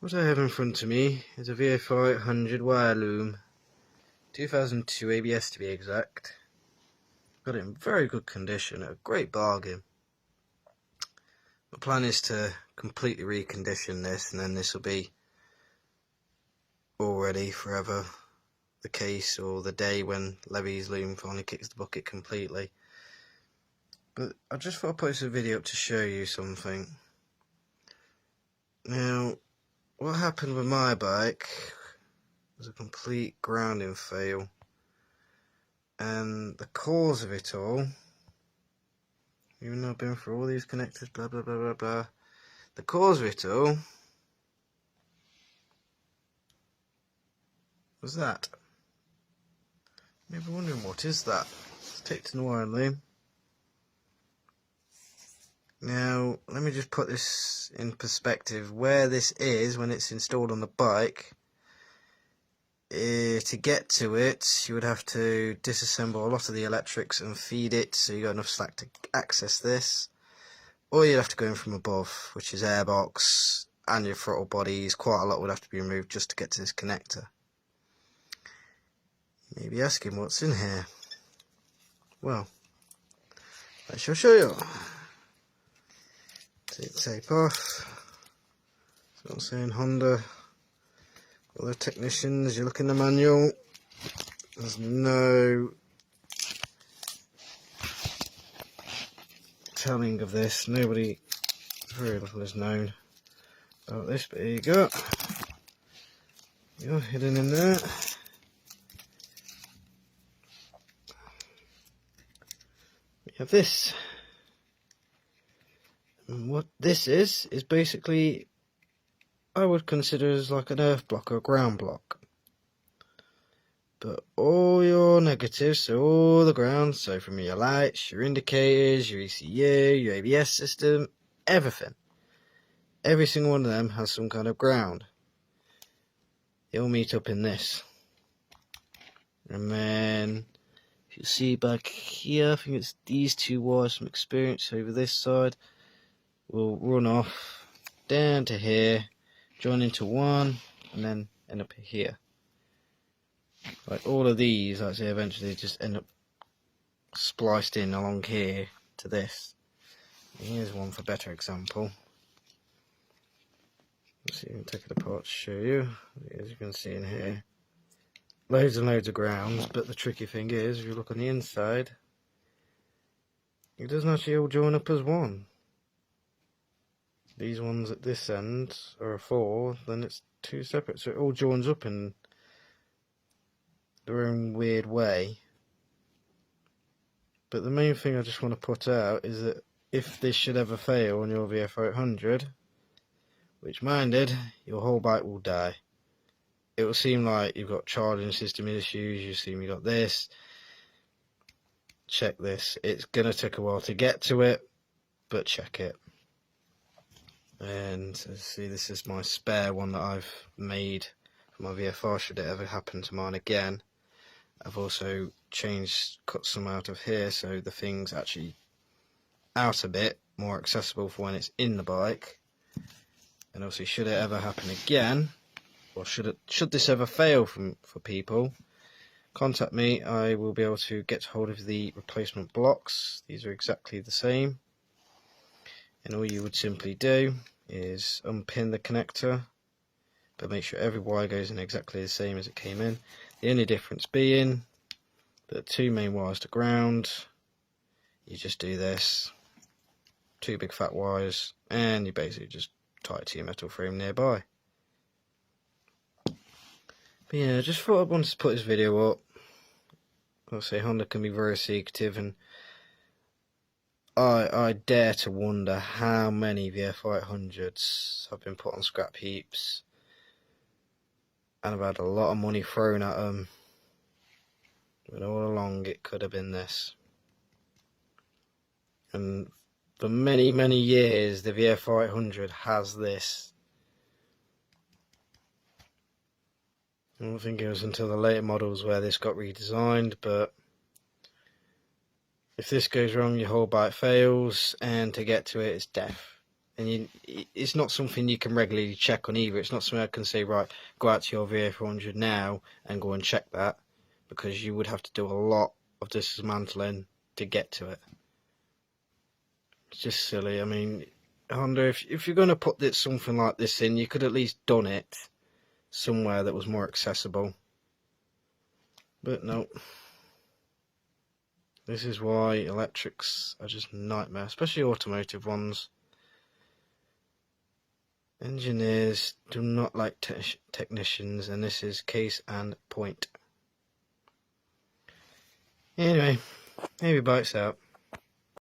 What I have in front of me is a VFR 800 wire loom, 2002 ABS to be exact. Got it in very good condition, a great bargain. My plan is to completely recondition this, and then this will be already forever the case, or the day when Levy's loom finally kicks the bucket completely. But I just thought I'd post a video up to show you something. Now, what happened with my bike was a complete grounding fail, and the cause of it all, even though I've been through all these connectors, blah blah blah blah blah, the cause of it all was that. You may be wondering, what is that? It's taped in the wire loom. Now, let me just put this in perspective. Where this is when it's installed on the bike, to get to it, you would have to disassemble a lot of the electrics and feed it so you got enough slack to access this. Or you'd have to go in from above, which is airbox and your throttle bodies. Quite a lot would have to be removed just to get to this connector. You may be asking, what's in here? Well, I shall show you. Take the tape off. So I'm saying Honda, all the technicians, you look in the manual, there's no telling of this. Nobody, very little is known about this, but here you go. You're hidden in there. We have this. And what this is basically, I would consider as like an earth block or a ground block. But all your negatives, so all the ground, so from your lights, your indicators, your ECU, your ABS system, everything. Every single one of them has some kind of ground. They all meet up in this. And then, if you see back here, I think it's these two wires from experience over this side, will run off down to here, join into one, and then end up here. Like all of these, like I say, eventually just end up spliced in along here to this. And here's one for better example. Let's see if I can take it apart to show you. As you can see in here, loads and loads of grounds, but the tricky thing is, if you look on the inside, it doesn't actually all join up as one. These ones at this end are a 4, then it's 2 separate, so it all joins up in their own weird way. But the main thing I just want to put out is that if this should ever fail on your VFR 800, which minded, your whole bike will die. It will seem like you've got charging system issues, you seem you got this. Check this. It's going to take a while to get to it, but check it. And see, this is my spare one that I've made for my VFR should it ever happen to mine again. I've also cut some out of here so the thing's actually out a bit, more accessible for when it's in the bike. And obviously, should it ever happen again, or should this ever fail for people, contact me. I will be able to get hold of the replacement blocks. These are exactly the same. And all you would simply do is unpin the connector, but make sure every wire goes in exactly the same as it came in. The only difference being that 2 main wires to ground, you just do this, 2 big fat wires, and you basically just tie it to your metal frame nearby. But yeah, I just thought I wanted to put this video up. Like I say, Honda can be very secretive, and I dare to wonder how many VFR 800s have been put on scrap heaps and have had a lot of money thrown at them, but all along it could have been this. And for many years the VFR 800 has this. I don't think it was until the later models where this got redesigned, but if this goes wrong, your whole bike fails, and to get to it is death. and it's not something you can regularly check on either. It's not something I can say, right, go out to your VF400 now and go and check that, because you would have to do a lot of dismantling to get to it. It's just silly. I mean, Honda, if you're going to put something like this in, you could at least done it somewhere that was more accessible. But no. This is why electrics are just a nightmare, especially automotive ones. Engineers do not like technicians, and this is case and point. Anyway, maybe bites out.